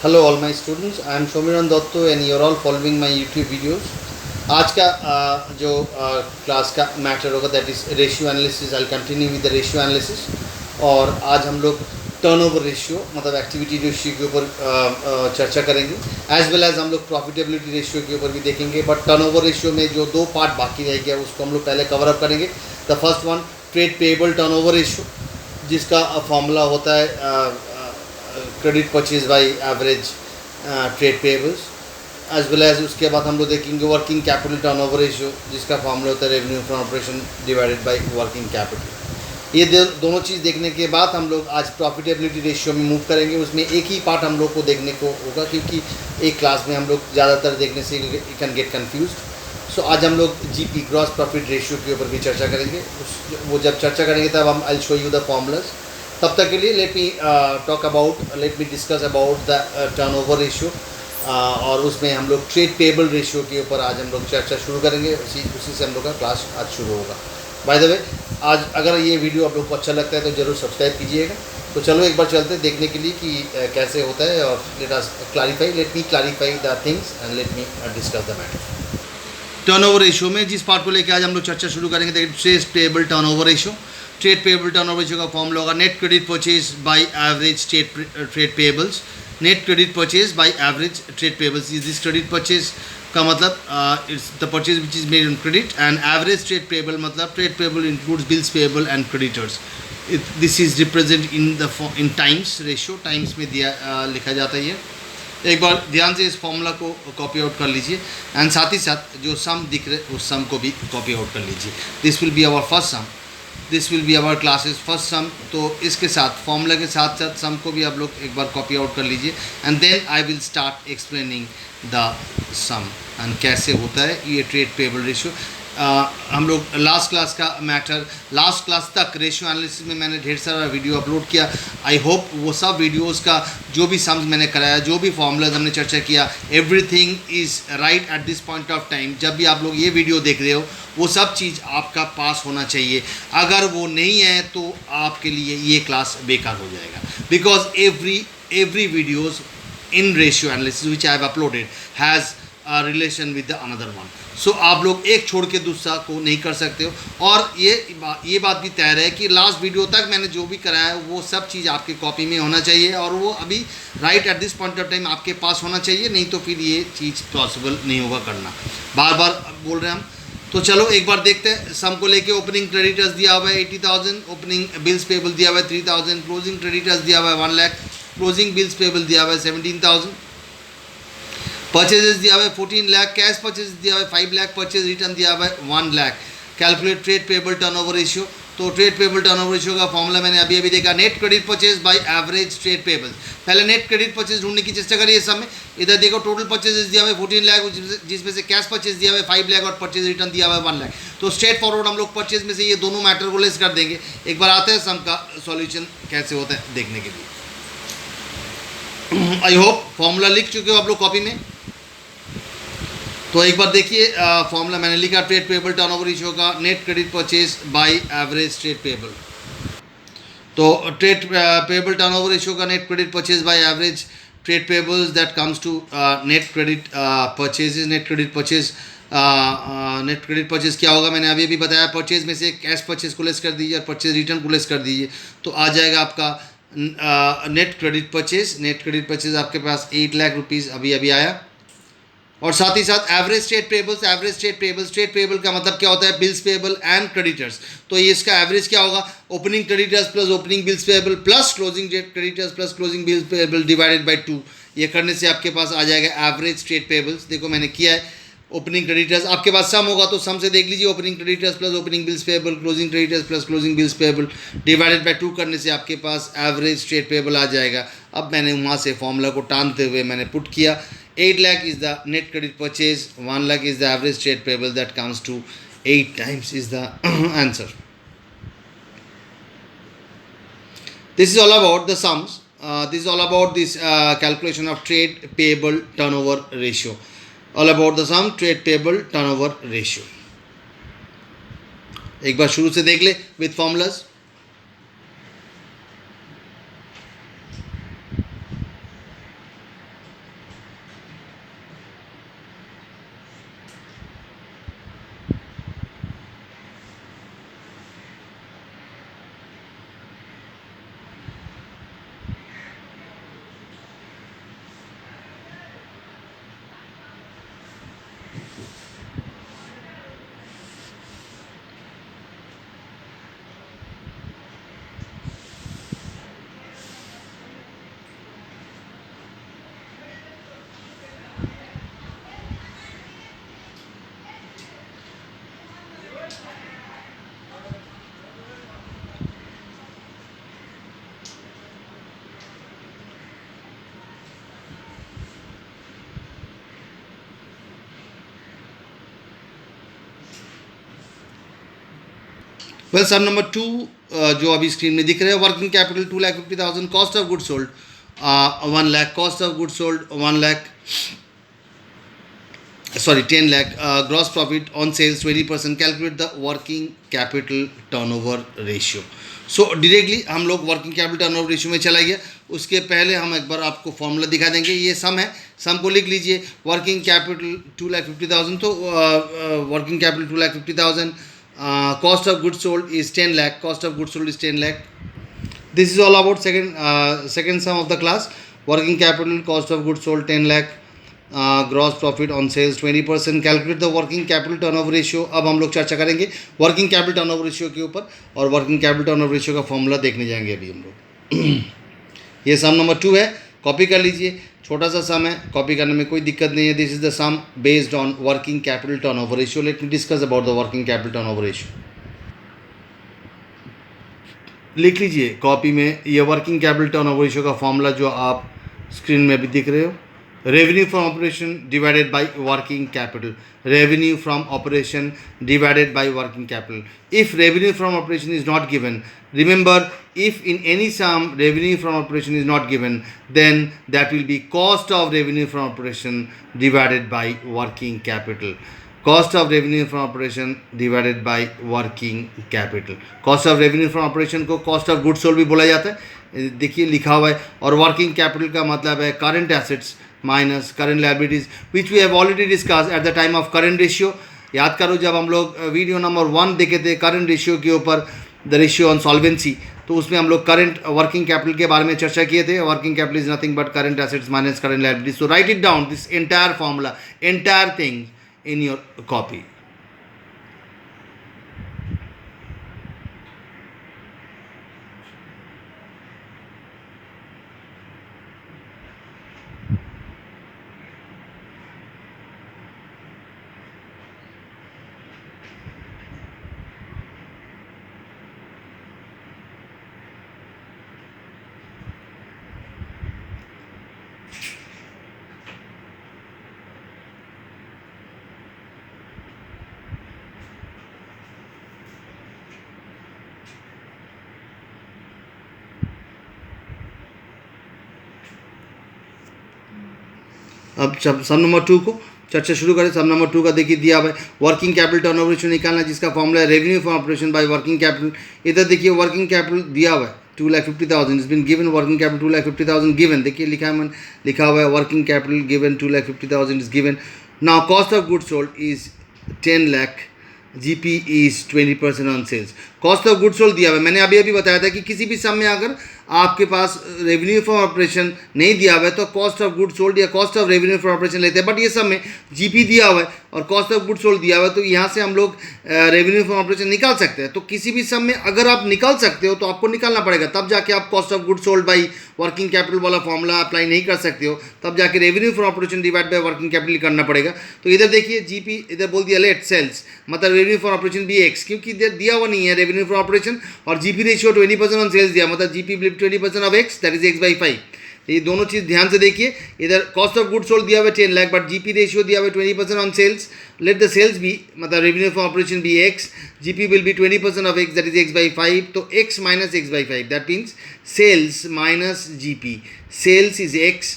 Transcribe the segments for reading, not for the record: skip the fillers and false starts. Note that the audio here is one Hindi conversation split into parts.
Hello all my students, I am Shomiran Dotto and you are all following my YouTube videos. आज का जो क्लास का मैटर होगा that is ratio analysis. I continue with the ratio analysis. और आज हम लोग टर्नओवर रेशियो मतलब एक्टिविटी रेशियो के ऊपर चर्चा करेंगे. एज वेल एज हम लोग प्रॉफिटेबिलिटी रेशियो के ऊपर भी देखेंगे. बट टर्नओवर रेशियो में जो दो पार्ट बाकी रह गया उसको हम लोग पहले कवर अप करेंगे. The first one trade payable turnover ratio, जिसका फॉर्मूला होता है credit purchase by average trade payables. As well as उसके बाद हम लोग देखेंगे वर्किंग कैपिटल टर्नओवर रेशियो, जिसका फॉर्मूला होता है revenue from operation divided by working capital. ये दोनों चीज़ देखने के बाद हम लोग आज प्रॉफिटेबिलिटी रेशियो में मूव करेंगे. उसमें एक ही पार्ट हम लोग को देखने को होगा क्योंकि एक क्लास में हम लोग ज़्यादातर देखने से यू कैन गेट कन्फ्यूज. सो आज हम लोग जीपी ग्रॉस प्रॉफिट रेशियो के ऊपर भी चर्चा करेंगे. वो जब चर्चा करेंगे तब हम I show you the formulas. तब तक के लिए late me discuss about the turnover ratio. और उसमें हम लोग ट्रेड पेएबल रेशियो के ऊपर आज हम लोग चर्चा शुरू करेंगे. उसी से हम लोग का क्लास आज शुरू होगा. बाय द वे, आज अगर ये वीडियो आप लोग को अच्छा लगता है तो ज़रूर सब्सक्राइब कीजिएगा. तो चलो एक बार चलते देखने के लिए कि कैसे होता है. और let me clarify the things and let me discuss the matter. Turnover ratio में जिस पार्ट को लेकर आज हम लोग चर्चा शुरू करेंगे trade payable turnover ratio. Trade payable turnover ratio का फॉर्मूला होगा net credit purchase by average trade payables. Net credit purchase by average trade payables. This credit purchase का मतलब it's the purchase which is made on credit. And average trade payable मतलब trade payable includes bills payable and creditors. This is represent in times ratio. Times में लिखा जाता है. ये एक बार ध्यान से इस फॉर्मूला को कॉपी आउट कर लीजिए. एंड साथ ही साथ जो सम दिख रहे उस सम को भी कॉपी आउट कर लीजिए. This will be our first sum. This will be our classes first sum. तो इसके साथ फॉर्मूला के साथ साथ सम को भी आप लोग एक बार कॉपी आउट कर लीजिए. And then I will start explaining the sum and कैसे होता है ये ट्रेड पेएबल रेशियो. हम लोग लास्ट क्लास तक रेशियो एनालिसिस में मैंने ढेर सारा वीडियो अपलोड किया. आई होप वो सब वीडियोस का जो भी सम्स मैंने कराया, जो भी फॉर्मूलाज हमने चर्चा किया, everything is right at this point of time. जब भी आप लोग ये वीडियो देख रहे हो वो सब चीज़ आपका पास होना चाहिए. अगर वो नहीं है तो आपके लिए ये क्लास बेकार हो जाएगा. Because every videos in ratio analysis which I have uploaded has relation with the another one. So आप लोग एक छोड़ के दूसरा को नहीं कर सकते हो. और ये बात भी तय है कि लास्ट वीडियो तक मैंने जो भी कराया है वो सब चीज़ आपकी कॉपी में होना चाहिए और वो अभी right at this point of time आपके पास होना चाहिए. नहीं तो फिर ये चीज़ पॉसिबल नहीं होगा करना. बार बार बोल रहे हैं हम. तो चलो एक बार देखते हैं. सम को लेके ओपनिंग क्रेडिटर्स दिया हुआ है 80,000, ओपनिंग बिल्स पेएबल दिया हुआ है 3,000, क्लोजिंग क्रेडिटर्स दिया हुआ है 1 लाख, क्लोजिंग बिल्स पेएबल दिया हुआ है 17,000, परचेजेस दिया हुआ है 14 लाख, कैश परचेज दिया हुआ है 5 लाख, परचेज रिटर्न दिया हुआ है 1 lakh. Calculate trade payable turnover ratio. तो ट्रेड पेएबल टर्नओवर रेशियो का फॉर्मूला मैंने अभी देखा. Net credit purchase by average trade payable. पहले नेट क्रेडिट परचेज ढूंढने की चेष्टा करिए. इस समय इधर देखो टोटल परचेजेस दिया हुआ है 14 लाख, जिसमें से कैश परचेज दिया हुआ है 5 लाख और परचेज रिटर्न दिया हुआ है 1 लाख. तो स्ट्रेट फॉरवर्ड हम लोग परचेज में से ये दोनों मैटर को लेस कर देंगे. एक बार आते हैं सम का सॉल्यूशन कैसे होता है देखने के लिए. आई होप फॉर्मूला लिख चुके हो आप लोग कॉपी में. तो एक बार देखिए फॉर्मूला मैंने लिखा ट्रेड पेएबल टर्नओवर रेशियो का. Net credit purchase by average trade payable. तो ट्रेड पेएबल टर्नओवर रेशियो का net credit purchase by average trade payables that comes to net credit purchases. Net credit purchase क्या होगा मैंने अभी बताया. परचेज में से कैश परचेज को लेस कर दीजिए और परचेज रिटर्न को लेस कर दीजिए. तो आ जाएगा आपका net credit purchase. Net credit purchase आपके पास 8 लाख रुपीज़ अभी आया. और साथ ही साथ average trade payables. Trade payable का मतलब क्या होता है? Bills payable and creditors. तो ये इसका एवरेज क्या होगा? Opening creditors plus opening bills payable plus closing creditors plus closing bills payable divided by 2. ये करने से आपके पास आ जाएगा एवरेज ट्रेड पेएबल्स. देखो मैंने किया है. ओपनिंग क्रेडिटर्स आपके पास सम होगा तो सम से देख लीजिए. Opening creditors plus opening bills payable, closing creditors plus closing bills payable divided by 2 करने से आपके पास एवरेज ट्रेड पेएबल आ जाएगा. अब मैंने वहाँ से फॉर्मूला को टानते हुए मैंने पुट किया. 8 lakh is the net credit purchase, 1 lakh is the average trade payable, that comes to 8 times is the answer. This is all about the sums. This is all about this calculation of trade payable turnover ratio. All about the sum trade payable turnover ratio. एक बार शुरू से देख ले with formulas. Well sum number 2 जो अभी स्क्रीन में दिख रहे हैं, working capital 2,50,000, cost of good sold 1 lakh, cost of good sold 1 lakh, sorry 10 lakh, gross profit on sales 20%, calculate the working capital turnover ratio. So directly हम लोग वर्किंग कैपिटल टर्नओवर रेशियो में चला गया. उसके पहले हम एक बार आपको फॉर्मूला दिखा देंगे. ये सम है, सम को लिख लीजिए. वर्किंग कैपिटल 2,50,000, तो working capital 2,50,000, cost of good sold is 10 lakh, cost of good sold is 10 lakh. This is all about second sum of the class. Working capital, cost of goods sold 10 lakh, gross profit on sales 20%, calculate the working capital turnover ratio. अब हम लोग चर्चा करेंगे वर्किंग कैपिटल टर्नओवर रेशियो के ऊपर, और वर्किंग कैपिटल टर्नओवर रेशियो का फॉर्मूला देखने जाएंगे अभी हम लोग. ये सम नंबर 2 है, कॉपी कर लीजिए. छोटा सा सम है, कॉपी करने में कोई दिक्कत नहीं है. This is the sum based on working capital turnover ratio. Let me discuss about the working capital turnover ratio. लिख लीजिए कॉपी में, ये वर्किंग कैपिटल टर्नओवर रेशियो का फॉर्मूला जो आप स्क्रीन में भी दिख रहे हो. Revenue from operation divided by working capital. Revenue from operation divided by working capital. If revenue from operation is not given, remember, if in any sum revenue from operation is not given, then that will be cost of revenue from operation divided by working capital. Cost of revenue from operation divided by working capital. Cost of revenue from operation को cost of goods sold भी बोला जाता है. देखिए लिखा हुआ है. और वर्किंग कैपिटल का मतलब है current assets minus current liabilities, which we have already discuss at the time of current ratio. याद करो जब हम लोग वीडियो नंबर 1 देखे थे करंट रेशियो के ऊपर, द रेशियो ऑन सॉल्वेंसी, तो उसमें हम लोग करंट वर्किंग कैपिटल के बारे में चर्चा किए थे. Working capital is nothing but current assets minus current liabilities. So right it down, this entire formula, entire thing in your copy. अब सम नंबर 2 को चर्चा शुरू करें. सम नंबर 2 का देखिए दिया हुआ है, वर्किंग कैपिटल टर्नओवर रेशियो निकालना, जिसका फॉर्मूला है revenue from operation by working capital. इधर देखिए वर्किंग कैपिटल दिया हुआ है 2,50,000, is been given. Working capital 2,50,000 given. देखिए लिखा हुआ है working capital given 2,50,000 is given. Now cost of goods sold is 10 lakh, GP is 20% on sales. Cost of goods sold दिया हुआ है. मैंने अभी बताया था कि किसी भी सम में अगर आपके पास रेवेन्यू फ्रॉम ऑपरेशन नहीं दिया हुआ है तो कॉस्ट ऑफ गुड्स सोल्ड या cost of revenue from operation लेते हैं. बट ये सब में GP दिया हुआ है और कॉस्ट ऑफ गुड्स सोल्ड दिया हुआ है, तो यहाँ से हम लोग रेवेन्यू फ्रॉम ऑपरेशन निकाल सकते हैं. तो किसी भी सम में अगर आप निकाल सकते हो तो आपको निकालना पड़ेगा, तब जाके आप cost of goods sold by working capital वाला फॉर्मूला अप्लाई नहीं कर सकते हो. तब जाके revenue from operation divide by working capital करना पड़ेगा. तो इधर देखिए GP इधर बोल दिया लेट सेल्स, मतलब रेवेन्यू फ्रॉम ऑपरेशन भी एक्स, क्योंकि इधर दिया हुआ नहीं है रेवेन्यू फ्रॉम ऑपरेशन, और GP रेशियो 20% ऑन सेल्स दिया, मतलब GP will be 20% of x, that is x/5. ये दोनों चीज़ ध्यान से देखिए. इधर कॉस्ट ऑफ गुड्स सोल्ड दिया हुआ है 10 lakh, बट GP रेशियो दिया हुआ है 20% on sales. Let the sales be, मतलब revenue from operation be x, GP will be 20% of x, that is x/5. तो x minus x/5, that means sales minus GP. Sales is x,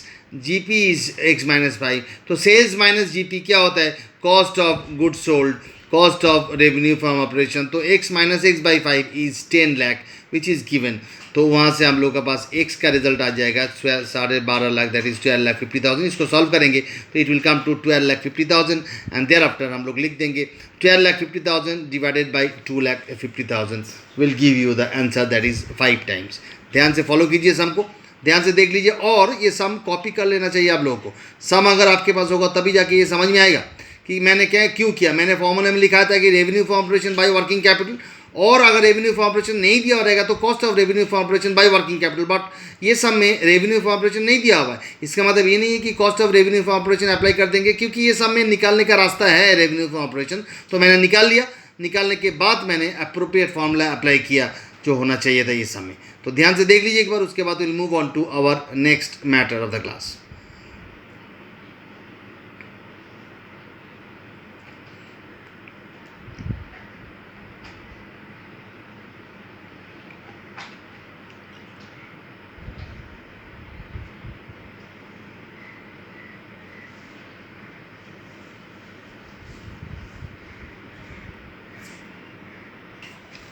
GP is x minus 5. तो सेल्स माइनस GP क्या होता है? Cost of goods sold, cost of revenue from operation. तो x minus x/5 is 10 lakh which is given. तो वहाँ से हम लोग के पास x का रिजल्ट आ जाएगा 12.5 लाख, दैट इज़ 12,50,000. इसको सॉल्व करेंगे तो it will come to 12,50,000 and thereafter हम लोग लिख देंगे 12,50,000 divided by 2,50,000 will give you the answer, that is 5 times. ध्यान से फॉलो कीजिए सम को, ध्यान से देख लीजिए, और ये सम कॉपी कर लेना चाहिए आप लोगों को. सम अगर आपके पास होगा तभी जाके ये समझ में आएगा कि मैंने क्यों किया. मैंने फॉर्मूला में लिखा था कि revenue from operation by working capital, और अगर रेवेन्यू फ्रॉम ऑपरेशन नहीं दिया रहेगा तो cost of revenue from operation by working capital. But ये सब में रेवेन्यू फ्रॉम ऑपरेशन नहीं दिया हुआ है. इसका मतलब ये नहीं है कि cost of revenue from operation apply कर देंगे, क्योंकि ये सब में निकालने का रास्ता है रेवेन्यू फ्रॉम ऑपरेशन. तो मैंने निकाल लिया, निकालने के बाद मैंने अप्रोप्रिएट फॉर्मूला अप्लाई किया जो होना चाहिए था ये सब में. तो ध्यान से देख लीजिए एक बार, उसके बाद will move on to our next matter of the class.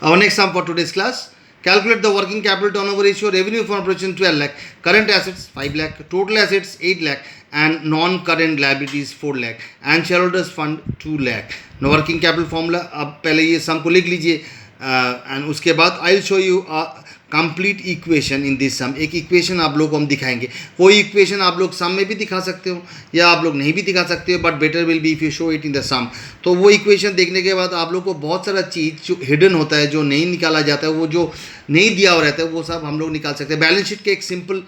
Our next sum for today's class. Calculate the working capital turnover ratio, revenue from operation 12 lakh, current assets 5 lakh, total assets 8 lakh, and non-current liabilities 4 lakh, and shareholders fund 2 lakh. Now working capital formula, अब पहले ये sum को लिख लीजिए एंड उसके बाद I will show you complete equation in this sum. एक इक्वेशन आप लोग को हम दिखाएंगे. कोई इक्वेशन आप लोग सम में भी दिखा सकते हो या आप लोग नहीं भी दिखा सकते हो, but better will be if you show it in the sum. तो वो इक्वेशन देखने के बाद आप लोग को बहुत सारा चीज़ जो हिडन होता है, जो नहीं निकाला जाता है, वो जो नहीं दिया हुआ रहता है, वो सब हम लोग निकाल सकते हैं. बैलेंस शीट के एक सिंपल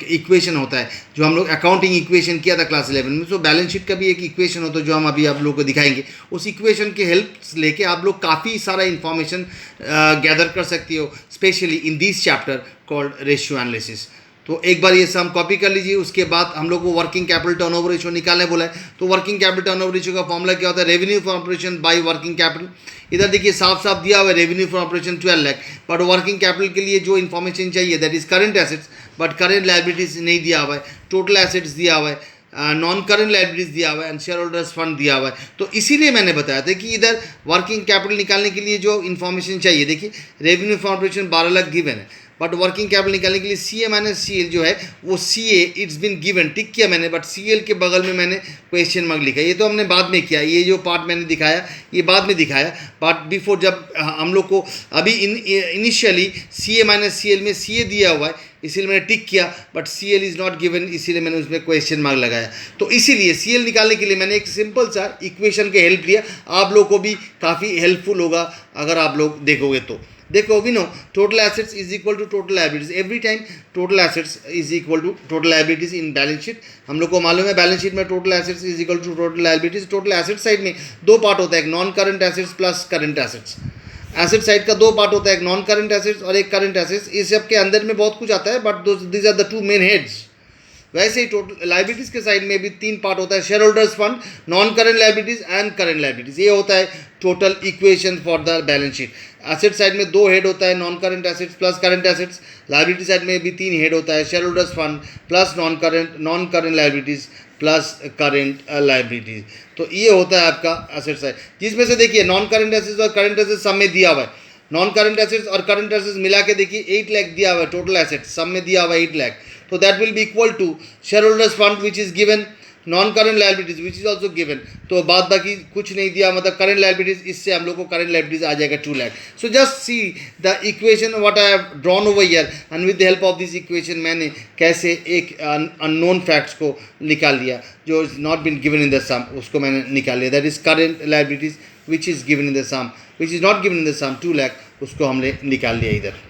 इक्वेशन होता है जो हम लोग अकाउंटिंग इक्वेशन किया था क्लास 11 में. तो बैलेंस शीट का भी एक इक्वेशन होता है जो हम अभी आप लोग को दिखाएंगे. उस इक्वेशन के हेल्प लेके आप लोग काफ़ी सारा इन्फॉर्मेशन गैदर कर सकती हो, specially in this chapter called ratio analysis. तो एक बार ये सम कॉपी कर लीजिए. उसके बाद हम लोग को वर्किंग कैपिटल टर्नओवर रेशियो निकालने बोला है. तो वर्किंग कैपिटल टर्नओवर रेशियो का फॉर्मूला क्या होता है? Revenue from operation by working capital. इधर देखिए साफ साफ दिया हुआ है revenue from operation 12 lakh, but working capital के लिए जो इन्फॉर्मेशन चाहिए that is current assets, but current liabilities नहीं दिया हुआ है. टोटल एसेट्स दिया हुआ है, नॉन करंट लाइबिलिटीज दिया हुआ है, एंड शेयर होल्डर्स फंड दिया हुआ है. तो इसीलिए मैंने बताया था कि इधर वर्किंग कैपिटल निकालने के लिए जो इन्फॉर्मेशन चाहिए, देखिए revenue from operation 12 lakh given है, बट वर्किंग कैपिटल निकालने के लिए सी ए माइनस सी एल जो है वो सी ए इट्स बिन गिवन टिक किया मैंने, बट सी एल के बगल में मैंने क्वेश्चन मार्क लिखा. ये तो हमने बाद में किया, ये जो पार्ट मैंने दिखाया ये बाद में दिखाया. बट बिफोर जब हम लोग को अभी इनिशियली सी ए माइनस सी एल में सी ए दिया हुआ है, इसीलिए मैंने टिक किया, but C L is not given, इसीलिए मैंने उसमें क्वेश्चन मार्क लगाया. तो इसीलिए सी एल निकालने के लिए मैंने एक सिंपल सा इक्वेशन के हेल्प लिया. आप लोग को भी काफ़ी हेल्पफुल होगा अगर आप लोग देखोगे तो. देखो we know total assets is equal to total liabilities. Every time total assets is equal to total liabilities in balance sheet. हम लोग को मालूम है बैलेंस शीट में total assets is equal to total liabilities. Total asset side में दो पार्ट होता है, एक non current assets plus current assets. Asset side का दो पार्ट होता है, एक नॉन करंट एसेट्स और एक करंट एसेट्स. इस सब के अंदर में बहुत कुछ आता है, but these are the two main heads. वैसे ही टोटल लाइबिलिटीज के साइड में भी तीन पार्ट होता है, shareholders fund, non current liabilities and current liabilities. ये होता है total equation for the balance sheet. Asset side में दो हेड होता है, non current assets plus current assets. Liability side में भी तीन हेड होता है, shareholders fund plus non current liabilities plus current liabilities. तो ये होता है आपका एसेट साइड, जिसमें से देखिए नॉन करंट एसेट्स और करंट एसेट्स सब में दिया हुआ है. नॉन करंट एसेट्स और करंट एसेट्स मिला के देखिए 8 लाख दिया हुआ है. टोटल एसेट्स सब में दिया हुआ है 8 लाख. तो that will be equal to shareholders fund which is given, non current liabilities which is also given. तो बाद बाकी कुछ नहीं दिया, मतलब करंट लाइबिलिटीज, इससे हम लोग को करंट लाइबिलिटीज आ जाएगा 2 lakh. So just see the equation what I have drawn over here, and with the help of this equation मैंने कैसे एक अननोन फैक्ट्स को निकाल लिया जो is not been given in the sum, उसको मैंने निकाल लिया. That is current liabilities which is given in the sum, which is not given in the sum 2 lakh, उसको हमने निकाल लिया इधर.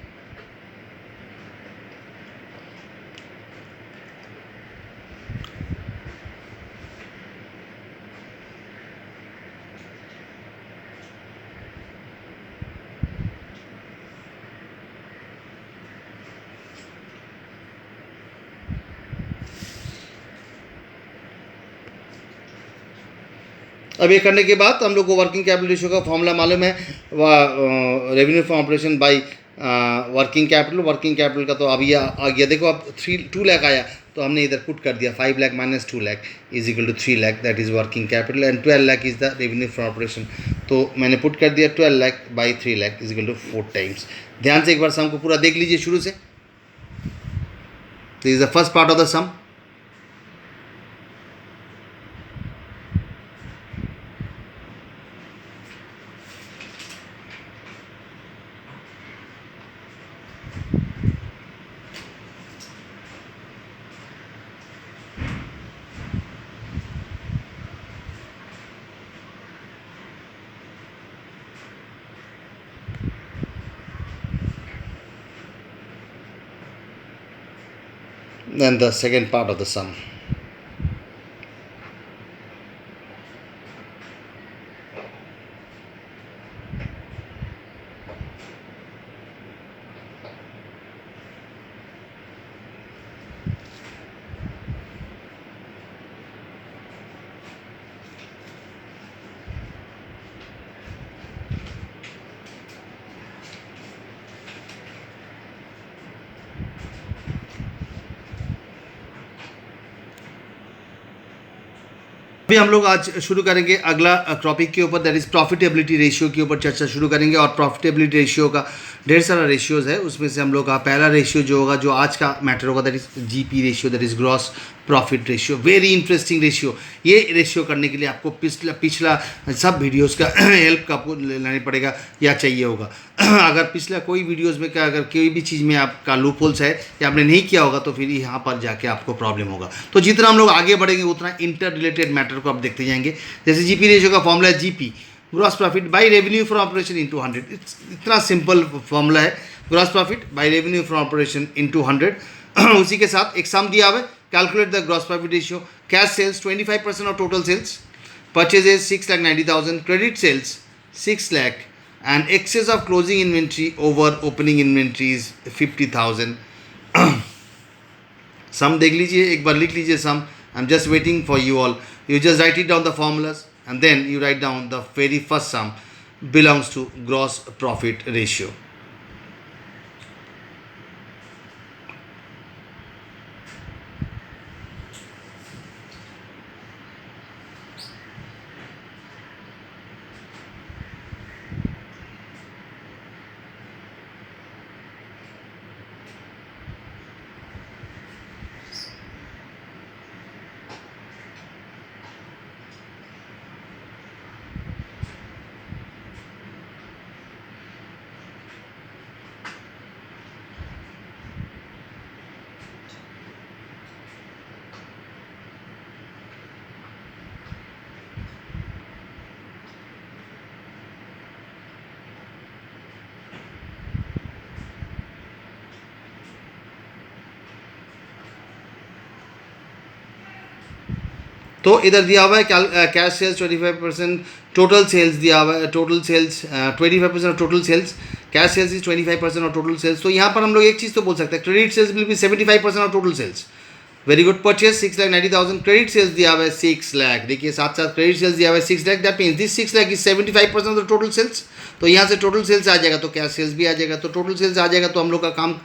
अब ये करने के बाद हम लोग को वर्किंग कैपिटल रेशियो का फॉर्मूला मालूम है, revenue from operation by working capital. Working capital का तो अभी आ गया, देखो अब 2 लाख आया तो हमने इधर पुट कर दिया 5 lakh minus 2 lakh is equal to 3 lakh, that is working capital, and 12 lakh is the revenue from operation. तो मैंने पुट कर दिया 12 lakh by 3 lakh is equal to 4 times. ध्यान से एक बार सम को पूरा देख लीजिए शुरू से. This is the first part of the sum. Then the second part of the sum. अभी हम लोग आज शुरू करेंगे अगला टॉपिक के ऊपर, दैट इज़ प्रॉफिटेबिलिटी रेशियो के ऊपर चर्चा शुरू करेंगे। और प्रॉफिटेबिलिटी रेशियो का ढेर सारा रेशियोज़ है, उसमें से हम लोग का पहला रेशियो जो होगा, जो आज का मैटर होगा, that is GP ratio, that is gross profit ratio. Very interesting ratio. ये रेशियो करने के लिए आपको पिछला सब वीडियोस का हेल्प का आपको लेना पड़ेगा या चाहिए होगा। अगर पिछला कोई वीडियोस में अगर कोई भी चीज़ में आपका लूप होल्स है या आपने नहीं किया होगा तो फिर यहाँ पर जाके आपको प्रॉब्लम होगा। तो जितना हम लोग आगे बढ़ेंगे उतना इंटर रिलेटेड मैटर को आप देखते जाएंगे। जैसे जीपी रेशियो का फॉर्मूला है GP, gross profit by revenue from operation into 100। इतना सिंपल फॉर्मूला है, gross profit by revenue from operation into 100। उसी के साथ एक सम दिया हुआ है, calculate the gross profit ratio. Cash sales 25% of total sales, purchases 6,90,000, credit sales 6 lakh, and excess of closing inventory over opening inventory is 50,000. सम देख लीजिए, एक बार लिख लीजिए sum. I am just waiting for you all. You just write it down the formulas and then you write down the very first sum belongs to gross profit ratio. तो इधर दिया हुआ है कैश सेल्स 25%, टोटल सेल्स दिया हुआ है, total sales 25% of total sales, cash sales is 25% of total sales. तो यहाँ पर हम लोग एक चीज़ तो बोल सकते हैं, credit sales will be 75% of total sales. Very good. Purchase 6,90,000, credit sales दिया हुआ है 6 लाख। देखिए साथ साथ क्रेडिट सेल्स दिया हुआ है 6 lakh, that means this 6 lakh is 75% of total sales. तो यहाँ से टोटल सेल्स आ जाएगा तो कैश सेल्स भी आ जाएगा, तो टोटल सेल्स आ जाएगा तो हम लोग का काम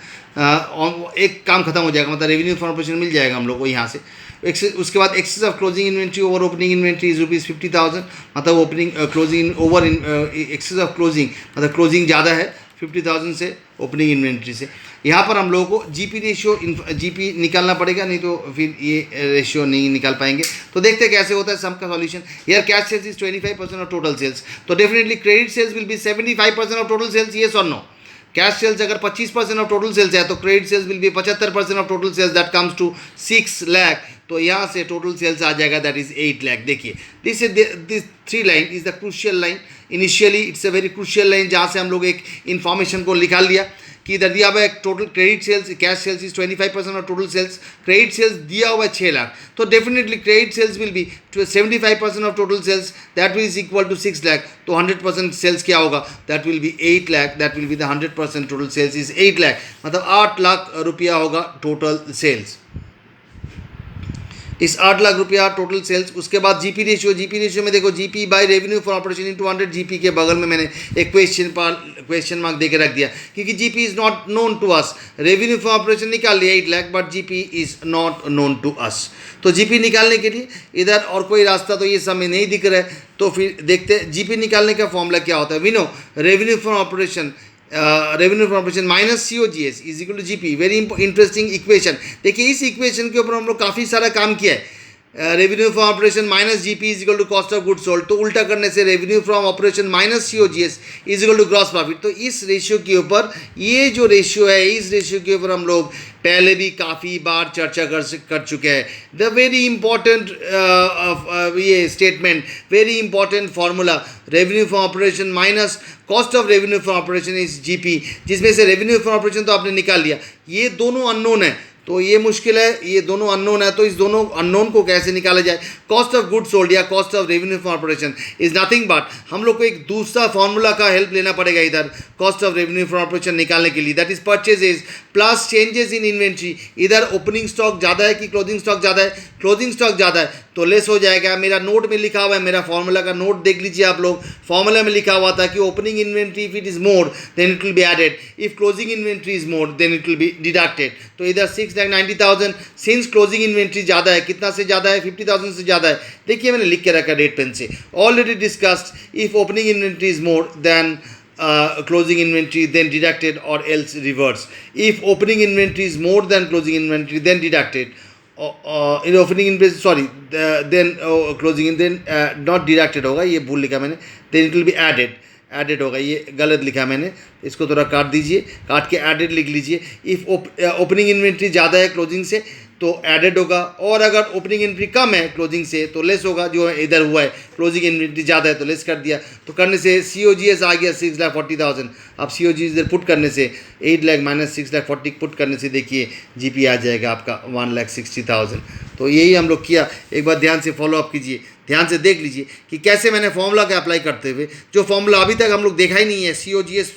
एक काम खत्म हो जाएगा, मतलब रेवेन्यू फ्रॉम ऑपरेशन मिल जाएगा हम लोग को यहाँ से। उसके बाद excess of closing inventory over opening inventory is rupees 50,000, मतलब opening closing over excess of closing, मतलब क्लोजिंग ज़्यादा है 50,000 से ओपनिंग इन्वेंट्री से। यहाँ पर हम लोगों को जीपी रेशियो जीपी निकालना पड़ेगा, नहीं तो फिर ये रेशियो नहीं निकाल पाएंगे। तो देखते हैं कैसे होता है सम का सॉल्यूशन। यार cash sales is 25% of total sales, तो definitely credit sales will be 75% of total sales, yes और नो। कैश सेल्स अगर 25% ऑफ टोटल सेल्स है तो credit sales will be 75% of total sales, that comes to 6 lakh. तो यहाँ से टोटल सेल्स आ जाएगा, दैट इज 8 लाख। देखिए this 3 line is the crucial line. Initially it's a very crucial line, जहाँ से हम लोग एक इन्फॉर्मेशन को निकाल लिया कि इधर दिया हुआ है total credit sales, cash sales is 25% of total sales, credit sales दिया हुआ है 6 लाख। तो definitely credit sales will be 75% of total sales, that will is equal to 6 lakh. तो 100% सेल्स क्या होगा, that will be 8 lakh, that will be the 100% total sales is 8 lakh, मतलब 8 लाख रुपया होगा टोटल सेल्स। इस 8 लाख रुपया टोटल सेल्स। उसके बाद जीपी रेशियो में देखो, GP by revenue for operation into 100, GP के बगल में मैंने एक क्वेश्चन मार्क देके रख दिया, क्योंकि GP is not known to us. Revenue for operation निकाल लिया 8 lakh, but GP is not known to us. तो जीपी निकालने के लिए इधर और कोई रास्ता तो ये समय नहीं दिख रहा है, तो फिर देखते हैं जीपी निकालने का फॉर्मूला क्या होता है। We know revenue for operation revenue from operation minus COGS is equal to GP. Very interesting equation. देखिए इस इक्वेशन के ऊपर हम लोग काफ़ी सारा काम किया है। Revenue from operation minus GP is equal to cost of good sold, तो उल्टा करने से revenue from operation minus COGS is equal to gross profit. तो इस रेशियो के ऊपर, ये जो रेशियो है, इस रेशियो के ऊपर हम लोग पहले भी काफ़ी बार चर्चा कर चुके हैं। द वेरी इंपॉर्टेंट ये statement, very important formula, revenue from operation minus cost of revenue from operation is GP, जिसमें से रेवेन्यू फ्रॉम ऑपरेशन तो आपने निकाल लिया, ये दोनों अननोन है तो ये मुश्किल है, ये दोनों अननोन है, तो इस दोनों अननोन को कैसे निकाला जाए। कॉस्ट ऑफ गुड सोल्ड या cost of revenue for operation is nothing but, हम लोग को एक दूसरा फॉर्मूला का हेल्प लेना पड़ेगा इधर cost of revenue for operation निकालने के लिए, that is purchases plus changes in inventory. इधर ओपनिंग स्टॉक ज़्यादा है कि क्लोजिंग स्टॉक ज़्यादा है, क्लोजिंग स्टॉक ज़्यादा है तो लेस हो जाएगा। मेरा नोट में लिखा हुआ है, मेरा फॉर्मूला का नोट देख लीजिए आप लोग, फॉर्मूला में लिखा हुआ था कि opening inventory if it is more than it will be added, if closing inventory is more than it will be deducted. तो इधर 6 6,90,000 सिंस क्लोजिंग इन्वेंट्री ज़्यादा है, कितना से ज़्यादा है, 50,000 से ज़्यादा है। देखिए मैंने लिख के रखा रेड पेन से, already discussed if opening inventory is more then closing inventory then deducted or else reverse. If opening inventory is more than closing inventory then deducted, in opening inventory sorry then closing in then not deducted होगा, ये भूल लिखा मैंने, then it will be added होगा, ये गलत लिखा मैंने, इसको थोड़ा काट दीजिए, काट के एडेड लिख लीजिए। इफ़ ओपनिंग इन्वेंट्री ज़्यादा है क्लोजिंग से तो एडेड होगा, और अगर ओपनिंग इन्वेंट्री कम है क्लोजिंग से तो लेस होगा। जो इधर हुआ है क्लोजिंग इन्वेंट्री ज़्यादा है तो लेस कर दिया, तो करने से COGS आ गया 6,40,000। अब COGS इधर पुट करने से 8 लाख माइनस 6,40,000 पुट करने से देखिए GP आ जाएगा आपका 1,60,000। तो यही हम लोग किया, एक बार ध्यान से फॉलो अप कीजिए, ध्यान से देख लीजिए कि कैसे मैंने फॉर्मूला का अप्लाई करते हुए, जो फॉर्मूला अभी तक हम लोग देखा ही नहीं है, COGS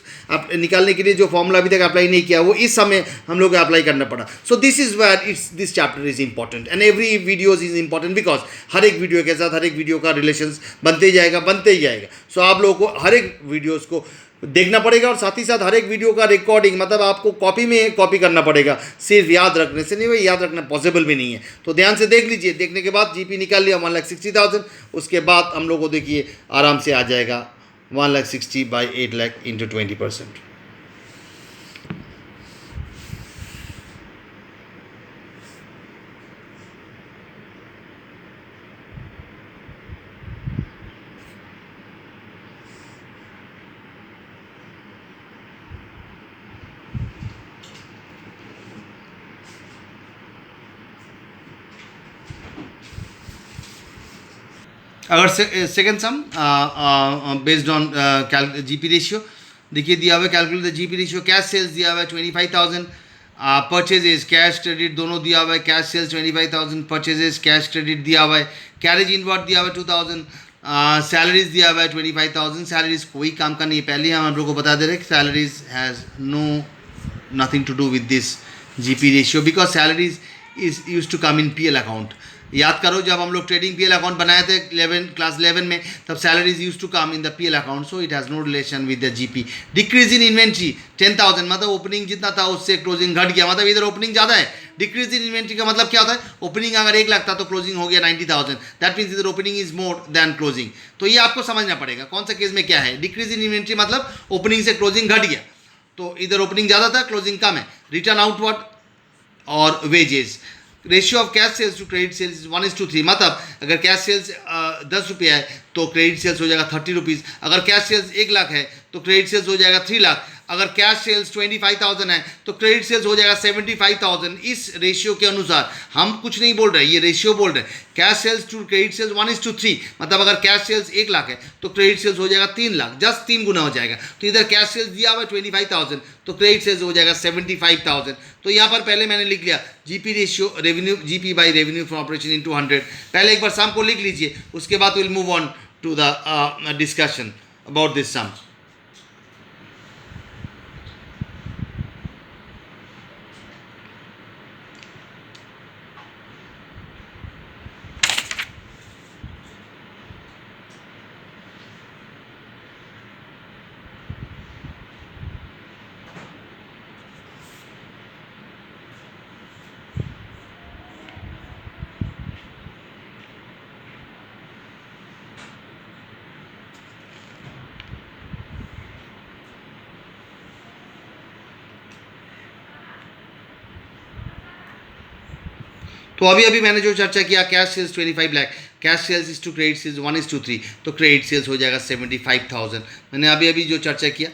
निकालने के लिए जो फॉर्मूला अभी तक अप्लाई नहीं किया वो इस समय हम लोग को अप्लाई करना पड़ा। So this is where this chapter is important and every videos is important, because हर एक वीडियो के साथ हर एक वीडियो का रिलेशन बनते ही जाएगा। सो आप लोगों को हर एक वीडियोज़ को देखना पड़ेगा, और साथ ही साथ हर एक वीडियो का रिकॉर्डिंग मतलब आपको कॉपी में कॉपी करना पड़ेगा, सिर्फ याद रखने से नहीं, वही याद रखना पॉसिबल भी नहीं है। तो ध्यान से देख लीजिए, देखने के बाद GP निकाल लिया 1,60,000, उसके बाद हम लोग को देखिए आराम से आ जाएगा 1,60,000 बाई 8 लाख इंटू 20%। अगर second sum based on GP ratio देखिए दिया हुआ है, calculate the GP ratio, cash sales दिया हुआ है 25,000, परचेजेस कैश क्रेडिट दोनों दिया हुआ है, cash sales 25,000, purchases cash credit दिया हुआ है, कैरेज इनवर्ट दिया हुआ है 2,000, सैलरीज दिया हुआ है 25,000। सैलरीज कोई काम का नहीं है, पहले हम लोग को बता दे रहे हैं कि salaries has nothing to do with this GP ratio, because salaries is use to come in PL account. याद करो जब हम लोग ट्रेडिंग PL अकाउंट बनाए थे क्लास 11 में, तब salaries use to come in the PL account, so it has no relation with the GP। Decrease in inventory 10,000, मतलब ओपनिंग जितना था उससे क्लोजिंग घट गया, मतलब इधर ओपनिंग ज़्यादा है। डिक्रीज इन इन्वेंट्री का मतलब क्या होता है, ओपनिंग अगर 1 लाख था तो क्लोजिंग हो गया 90,000, दैट मीन्स इधर opening is more then closing. तो ये आपको समझना पड़ेगा कौन सा केस में क्या है। डिक्रीज इन इन्वेंट्री मतलब ओपनिंग से क्लोजिंग घट गया, तो इधर ओपनिंग ज़्यादा था क्लोजिंग कम है। रिटर्न आउटवर्ड और wages, ratio of cash sales to credit sales 1:3, मतलब अगर कैश सेल्स 10 रुपये है तो क्रेडिट सेल्स हो जाएगा 30 रुपीज़। अगर कैश सेल्स 1 लाख है तो क्रेडिट सेल्स हो जाएगा 3 लाख। अगर कैश सेल्स 25,000 है तो क्रेडिट सेल्स हो जाएगा 75,000। इस रेशियो के अनुसार हम कुछ नहीं बोल रहे, ये रेशियो बोल रहे हैं। Cash sales to credit sales 1:3, मतलब अगर कैश सेल्स 1 लाख है तो क्रेडिट सेल्स हो जाएगा 3 लाख, जस्ट 3 गुना हो जाएगा। तो इधर कैश सेल्स दिया हुआ है 25,000 तो क्रेडिट सेल्स हो जाएगा 75,000। तो यहाँ पर पहले मैंने लिख लिया GP ratio, revenue GP by revenue from operation into 100। पहले एक बार सम को लिख लीजिए, उसके बाद will move on to the discussion about this sum. तो अभी मैंने जो चर्चा किया, cash sales 25 lakh, cash sales is to credit sales 1:3, तो क्रेडिट सेल्स हो जाएगा 75,000। मैंने अभी जो चर्चा किया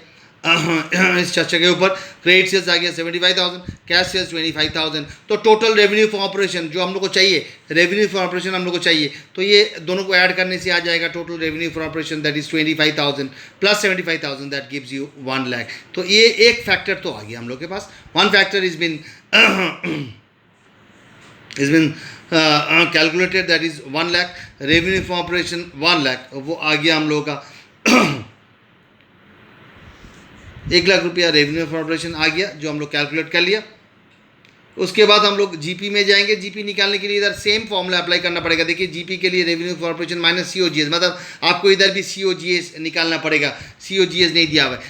इस चर्चा के ऊपर, क्रेडिट सेल्स आ गया 75,000, कैश सेल्स 25,000। तो टोटल रेवेन्यू फॉर ऑपरेशन जो हम लोग को चाहिए, रेवेन्यू फॉर ऑपरेशन हम लोग को चाहिए, तो ये दोनों को ऐड करने से आ जाएगा total revenue for operation that is 25,000 plus 75,000 that gives you 1 lakh. तो ये एक फैक्टर तो आ गया हम लोग के पास, one factor is been calculated that is 1 lakh. Revenue for operation 1 lakh, वो आ गया हम लोगों का 1 लाख रुपया रेवेन्यू फॉर ऑपरेशन आ गया, जो हम लोग कैलकुलेट कर लिया। उसके बाद हम लोग GP में जाएंगे। GP निकालने के लिए इधर सेम फॉर्मूला अप्लाई करना पड़ेगा। देखिए GP के लिए revenue for operation minus COGS, मतलब आपको इधर भी COGS निकालना पड़ेगा। COGS नहीं दिया हुआ है,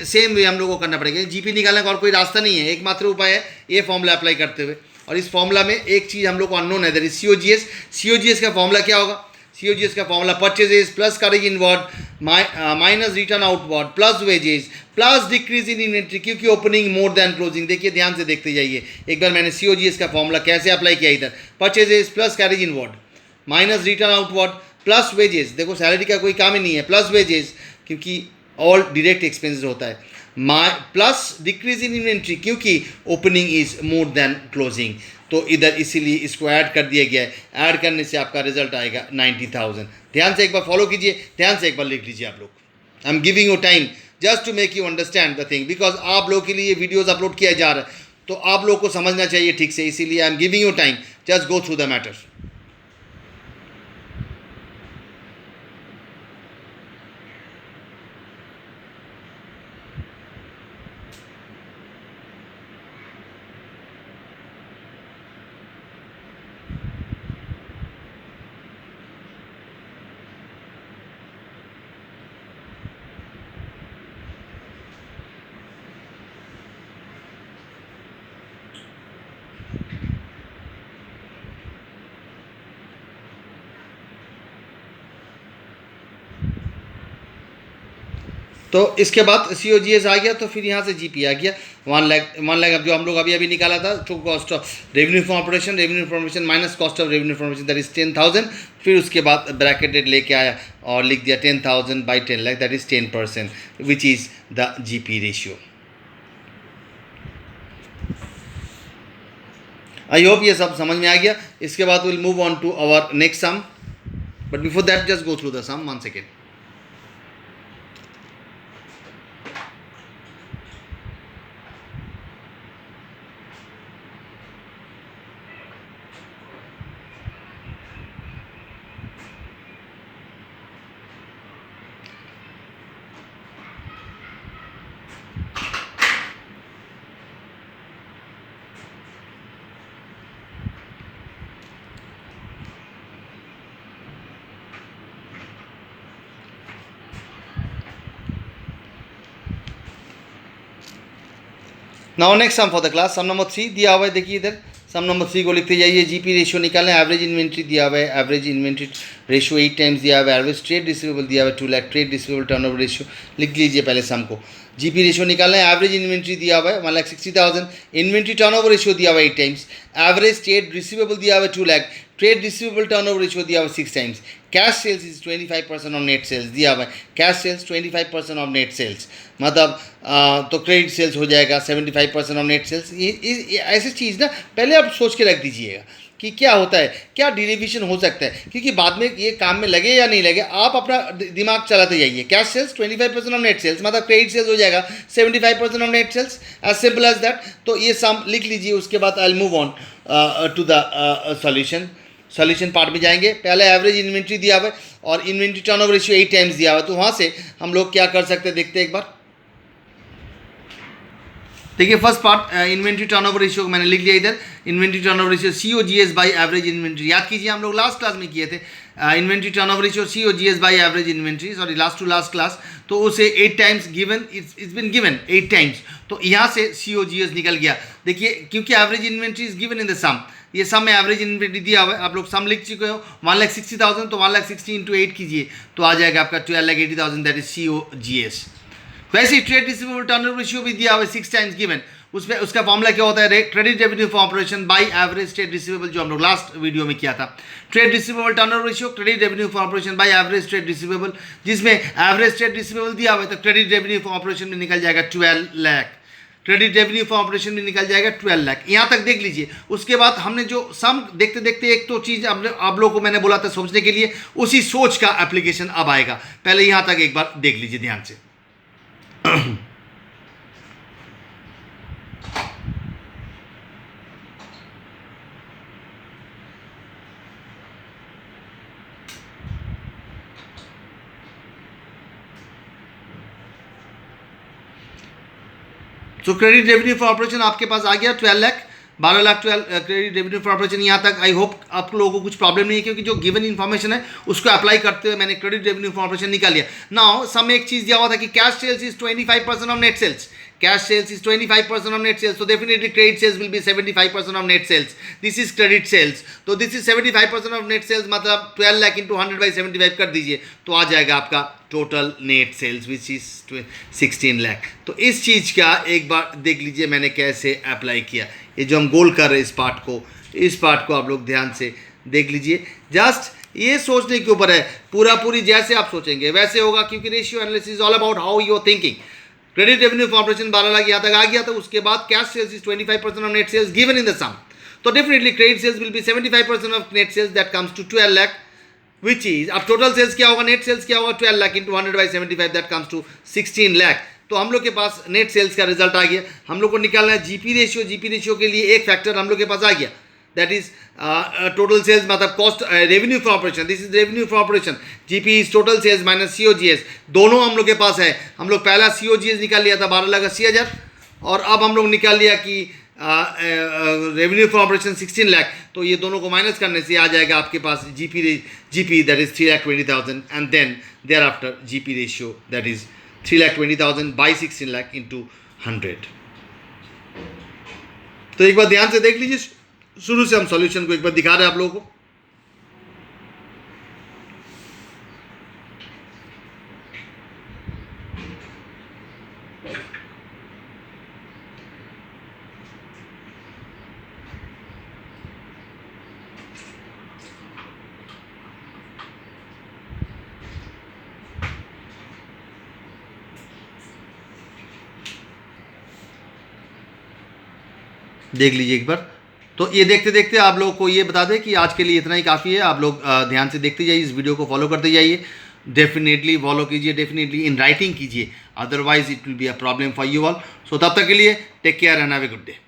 सेम वे हम लोग को करना पड़ेगा। GP निकालने का और कोई रास्ता नहीं है, एकमात्र उपाय है ये फॉर्मूला अप्लाई करते हुए। और इस फॉर्मूला में एक चीज़ हम लोग को अननोन है, दैट इज सीओजीएस। सीओजीएस का फॉर्मूला क्या होगा? सीओजीएस का formula purchases plus courage inward minus return outward plus wages plus decrease in inventory, क्योंकि ओपनिंग मोर देन क्लोजिंग। देखिए ध्यान से देखते जाइए एक बार, मैंने सीओजीएस का फॉर्मूला कैसे अप्लाई किया इधर। Purchases plus carriage inward minus return outward plus wages, देखो सैलरी का कोई काम ही नहीं है, प्लस वेजेस क्योंकि ऑल डायरेक्ट एक्सपेंसेस होता है, प्लस डिक्रीज इन इन्वेंट्री क्योंकि opening is more then closing. तो इधर इसीलिए इसको ऐड कर दिया गया है। ऐड करने से आपका रिजल्ट आएगा 90,000। ध्यान से एक बार फॉलो कीजिए, ध्यान से एक बार लिख लीजिए आप लोग। I am giving you time just to make you understand the thing, because आप लोग के लिए वीडियोज अपलोड किया जा रहा है तो आप लोग को समझना चाहिए ठीक से, इसीलिए आई am giving you time, just go through the matter. तो इसके बाद सी ओ जी एस आ गया, तो फिर यहाँ से जी पी आ गया 1 लाख अब जो हम लोग अभी निकाला था, to cost of revenue from operation minus cost of revenue from operation that is 10,000। फिर उसके बाद ब्रैकेटेड लेके आया और लिख दिया 10,000 by 10 lakh that is 10%, which is the G P ratio. I hope ये सब समझ में आ गया। इसके बाद will move on to our next sum, but before that just go through the sum 1 second. Now next sum for the class, sum number 3 दिया हुआ है। देखिए इधर सम नंबर 3 को लिखते जाइए। जीपी रेशियो निकालना है। एवरेज इन्वेंट्री दिया हुआ है, एवरेज इन्वेंट्री रेशियो 8 टाइम्स दिया हुआ है। एवरेज ट्रेड रिसीवेबल दिया हुआ है 2 lakh. Trade receivable turnover ratio लिख लीजिए पहले सम को। जीपी रेशियो निकालना है। एवरेज इन्वेंट्री दिया हुआ है 1,60,000। इन्वेंट्री टर्नओवर रेशियो दिया हुआ है 8 टाइम्स। एवरेज ट्रेड रिसीवेबल दिया हुआ है 2 lakh. Trade receivable turnover ratio दिया हुआ है 6 times. Cash sales is 25% of net sales दिया हुआ है। Cash sales 25% of net sales, मतलब तो क्रेडिट सेल्स हो जाएगा 75% ऑफ नेट सेल्स। ये ऐसी चीज़ ना पहले आप सोच के रख दीजिएगा कि क्या होता है, क्या डिरिवेशन हो सकता है, क्योंकि बाद में ये काम में लगे या नहीं लगे आप अपना दिमाग चलाते जाइए। Cash sales 25% of net sales, मतलब क्रेडिट सेल्स हो जाएगा 75% of net sales, as simple as that. तो ये सम लिख लीजिए। उसके बाद I will move on to the solution part में जाएंगे। पहले एवरेज इन्वेंट्री दिया हुआ है और इन्वेंट्री टर्नओवर रेशियो 8 टाइम्स दिया हुआ है, तो वहाँ से हम लोग क्या कर सकते हैं देखते हैं एक बार। देखिए first part inventory turnover ratio को मैंने लिख लिया इधर। Inventory turnover ratio COGS by average inventory, याद कीजिए हम लोग लास्ट क्लास में किए थे। Inventory turnover ratio COGS by average inventory, sorry last to last class. तो उसे 8 times given, it's been given 8 times, तो यहाँ से COGS निकल गया। देखिए क्योंकि average inventory is given in the sum, ये सम में एवरेज इन्वेंट्री दिया हुआ है। आप लोग सम लिख चुके हो 1,60,000, तो 1,60,000 इंटू 8 कीजिए तो आ जाएगा आपका 12,80,000, दैट इज COGS। वैसे ही ट्रेड रिसीवेबल टर्नओवर रेशियो भी दिया हुआ है 6 टाइम्स गिवन। उसमें उसका फॉर्मूला क्या होता है, credit revenue for operation by average trade receivable, जो हम लोग लास्ट वीडियो में किया था। Trade receivable turnover ratio, credit revenue for operation by average trade receivable, जिसमें एवरेज ट्रेड रिसीवेबल दिया हुआ है तो क्रेडिट रेवेन्यू फॉर ऑपरेशन में निकल जाएगा 12 lakh. Credit revenue for operation में निकल जाएगा 12 लाख। यहाँ तक देख लीजिए। उसके बाद हमने जो सम देखते देखते एक तो चीज़ आप लोगों को मैंने बोला था सोचने के लिए, उसी सोच का एप्लीकेशन अब आएगा। पहले यहाँ तक एक बार देख लीजिए ध्यान से। तो क्रेडिट रेवेन्यू फॉर ऑपरेशन आपके पास आ गया 12 lakh, 12 lakh 12 credit revenue for operation. यहाँ तक आई होप आप लोगों को कुछ प्रॉब्लम नहीं है, क्योंकि जो गिवन इन्फॉर्मेशन है उसको अप्लाई करते हुए मैंने क्रेडिट रेवेन्यू फॉर ऑपरेशन निकाल लिया। नाउ सम एक चीज़ दिया हुआ था कि cash sales is 25% of net sales. cash sales is 25% of net sales, so definitely credit sales will be 75% of net sales. This is credit sales, तो this is 75% of net sales, मतलब 12 लाख इंटू 100 बाई 75 कर दीजिए तो आ जाएगा आपका total net cells which is 16 lakh. तो इस चीज़ का एक बार देख लीजिए मैंने कैसे अप्लाई किया. ये जो हम गोल कर रहे हैं इस पार्ट को आप लोग ध्यान से देख लीजिए. जस्ट ये सोचने के ऊपर है, पूरी जैसे आप सोचेंगे वैसे होगा, क्योंकि ratio analysis is all about how you are thinking. Credit revenue from operation 12 lakh यहाँ तक आ गया, तो उसके बाद cash sales is 25% of net sales given in the sum. तो definitely credit sales will be 75% of net sales, that comes to 12 lakh which is, अब टोटल सेल्स क्या होगा, नेट सेल्स क्या होगा, 12 lakh into 100 by 75 that comes to 16 lakh. तो हम लोग के पास नेट सेल्स का रिजल्ट आ गया. हम लोग को निकालना है जीपी रेशियो के लिए एक फैक्टर हम लोग के पास आ गया, दैट इज टोटल सेल्स मतलब cost revenue from operation. This is revenue from operation. GP is total sales minus COGS. दोनों हम लोग के पास है. हम लोग पहला सीओजीएस निकाल लिया था 12,80,000 और अब हम लोग निकाल लिया कि रेवेन्यू फ्रॉम ऑपरेशन 16 लाख. तो ये दोनों को माइनस करने से आ जाएगा आपके पास GP that is 3,20,000 and then thereafter GP ratio that is 3,20,000 by 16 lakh into 100. तो एक बार ध्यान से देख लीजिए, शुरू से हम सॉल्यूशन को एक बार दिखा रहे हैं आप लोगों को. देख लीजिए एक बार. तो ये देखते देखते आप लोगों को ये बता दें कि आज के लिए इतना ही काफ़ी है. आप लोग ध्यान से देखते जाइए, इस वीडियो को फॉलो करते जाइए. डेफिनेटली फॉलो कीजिए, डेफिनेटली इन राइटिंग कीजिए, otherwise it will be a problem for you all. So तब तक के लिए take care and have a good day.